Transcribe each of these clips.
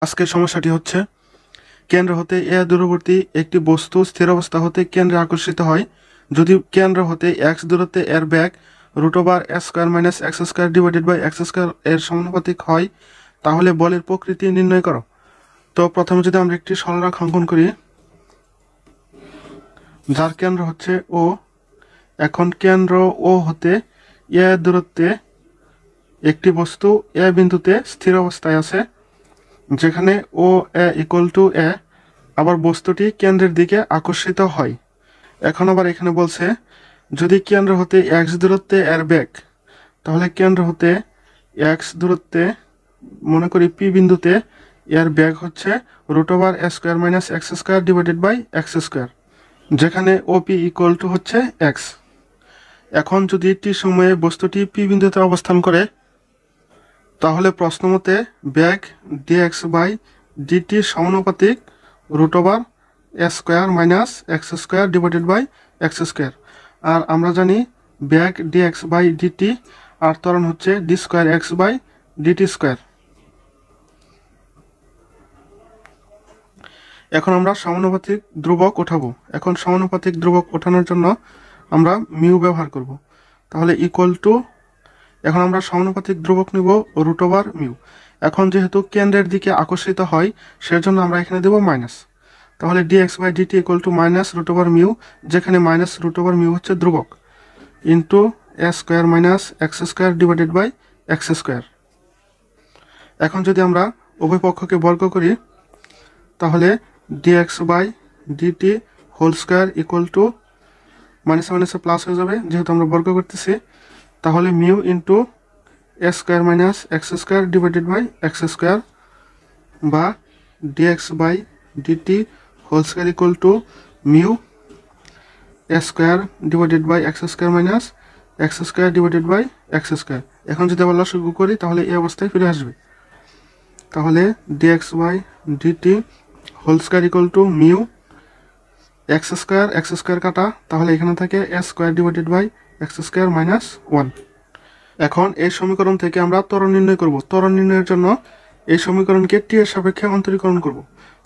আজকের সমস্যাটি হচ্ছে কেন্দ্র হতে এ দূরবর্তী একটি বস্তু স্থির অবস্থা হতে কেন্দ্রে আকর্ষিত হয়। যদি কেন্দ্র হতে এক্স দূরত্বে এর ব্যাগ √(x²-x² এর সমানুপাতিক হয়, তাহলে বলের প্রকৃতি নির্ণয় করো। তো প্রথমে যদি আমরা একটি সরলরেখ অঙ্কন করি, যার কেন্দ্র হচ্ছে ও। এখন কেন্দ্র ও হতে এ দূরত্বে একটি বস্তু এ বিন্দুতে স্থির অবস্থায় আছে, যেখানে ও এ ইকুয়াল টু এ। আবার বস্তুটি কেন্দ্রের দিকে আকর্ষিত হয়। এখন আবার এখানে বলছে যদি কেন্দ্র হতে এক্স দূরত্বে এর বেগ, তাহলে কেন্দ্র হতে এক্স দূরত্বে মনে করি পি বিন্দুতে এর বেগ হচ্ছে √(x²-x²) যেখানে ওপি ইকুয়াল টু হচ্ছে এক্স। এখন যদি টি সময়ে বস্তুটি পি বিন্দুতে অবস্থান করে, তাহলে প্রশ্নমতে বেগ dx/dt সমানুপাতিক √(x²-x²) আর আমরা জানি বেগ dx/dt আর ত্বরণ হচ্ছে d²x/dt²। এখন আমরা সমানুপাতিক ধ্রুবক উঠাবো। এখন সমানুপাতিক ধ্রুবক ওঠানোর জন্য আমরা মিউ ব্যবহার করব। তাহলে ইকুয়াল টু, এখন আমরা সমানুপাতিক ধ্রুবক নিব √μ। এখন যেহেতু কেন্দ্রের দিকে আকর্ষিত হয়, সেজন্য আমরা এখানে দেব মাইনাস। তাহলে dx/dt ইকুয়াল টু -√μ, যেখানে -√μ হচ্ছে ধ্রুবক, ইন্টু a²-x² এখন যদি আমরা উভয় পক্ষকে বর্গ করি, তাহলে dx/dt whole square equal two মাইনাসে মাইনাসে প্লাস হয়ে যাবে যেহেতু আমরা বর্গ করতেছি। তাহলে মিউ ইন্টু a²-x² বা dx/dt whole square equal to mu a²-x²-x²। এখন যদি আবার লসাগু করি, তাহলে এই অবস্থায় ফিরে আসবে। তাহলে dx/dt whole square equal to mu x² কাটা, তাহলে এখানে থাকে a²/x² - 1। এখন এই সমীকরণ থেকে আমরা ত্বরণ নির্ণয় করব। ত্বরণ নির্ণয়ের জন্য এই সমীকরণকে টি এর সাপেক্ষে অন্তরীকরণ করব।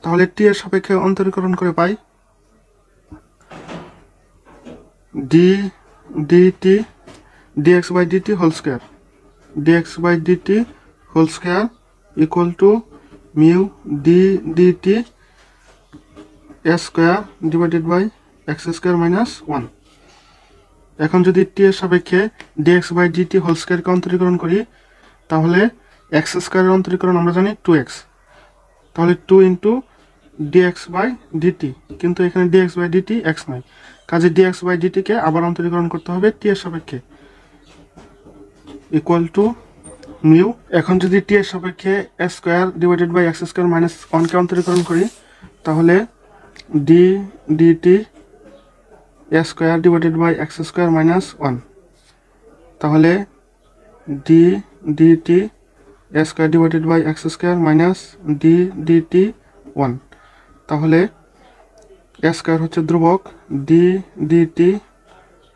তাহলে টি এর সাপেক্ষে অন্তরীকরণ করে পাই dx/dt whole square equal to mu dt a²/x² - 1। এখন যদি টি এর সাপেক্ষে dx/dt হোল স্কোয়ারকে অন্তরীকরণ করি, তাহলে x² এর অন্তরীকরণ আমরা জানি 2x। তাহলে 2 ইন্টু dx/dt, কিন্তু এখানে dx/dt x নয়, কাজে dx/dt কে আবার অন্তরীকরণ করতে হবে টি এর সাপেক্ষে, ইকুয়াল টু মিউ। এখন যদি টি এর সাপেক্ষে a²/x² - 1 কে অন্তরীকরণ করি, তাহলে dt a²/x² - 1। তাহলে dt a²/x² - ddt 1। তাহলে a² হচ্ছে ধ্রুবক, dt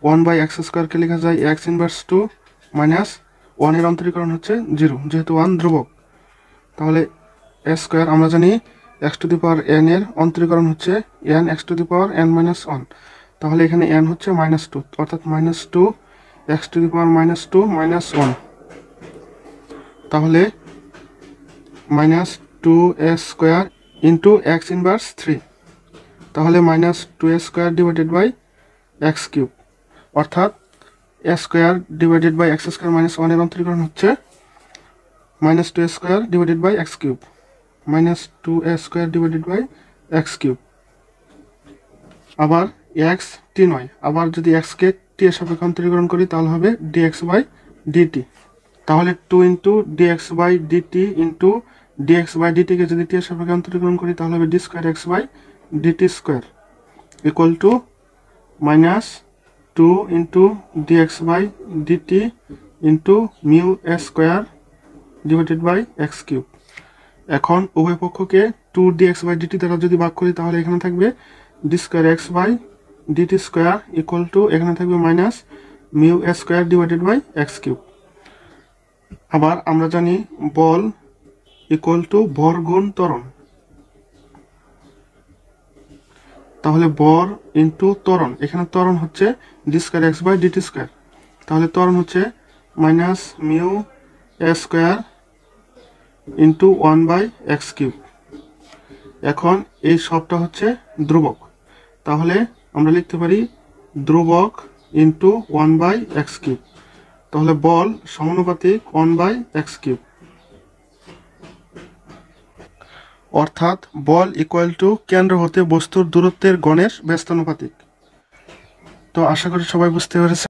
1/x² কে লেখা যায় x ইনভার্স 2 মাইনাস 1 এর অন্তরীকরণ হচ্ছে 0, যেহেতু 1 ধ্রুবক। তাহলে a² আমরা জানি x⁴n এর অন্তরীকরণ হচ্ছে n x⁻n-1। তাহলে এখানে n হচ্ছে -2, অর্থাৎ -2 x⁻² - 1। তাহলে -2a² ইন্টু x ইনভার্স 3, তাহলে -2a²/x³, অর্থাৎ a²/x² - 1 এর অন্তরীকরণ হচ্ছে -2a²/x³, -2a²/x³। আবার x t নয়, আবার যদি x কে t এর সাপেক্ষে অন্তরীকরণ করি, তাহলে হবে dx/dt। তাহলে 2 ইন্টু dx/dt ইন্টু dx/dt কে যদি t এর সাপেক্ষে অন্তরীকরণ করি, তাহলে হবে d²x/dt² equal to -2 into dx/dt into mu a²/x³। এখন উভয় পক্ষকে 2dx/dt দ্বারা যদি ভাগ করি, তাহলে এখানে থাকবে d²x/dt² ইকুয়াল টু, এখানে থাকবে মাইনাস মিউ a²/x³। আবার আমরা জানি বল ইকুয়াল টু ভর গুণ ত্বরণ। তাহলে ভর ইন্টু ত্বরণ, এখানে ত্বরণ হচ্ছে d square x by dt square, তাহলে ত্বরণ হচ্ছে minus mu a square into 1/x³। এখন এই সবটা হচ্ছে ধ্রুবক, তাহলে আমরা লিখতে পারি ধ্রুবক ইন্টু 1/x³। তাহলে বল সমানুপাতিক 1/x³, অর্থাৎ বল ইকুয়াল টু কেন্দ্র হতে বস্তুর দূরত্বের গণের ব্যস্তানুপাতিক। তো আশা করি সবাই বুঝতে পেরেছে।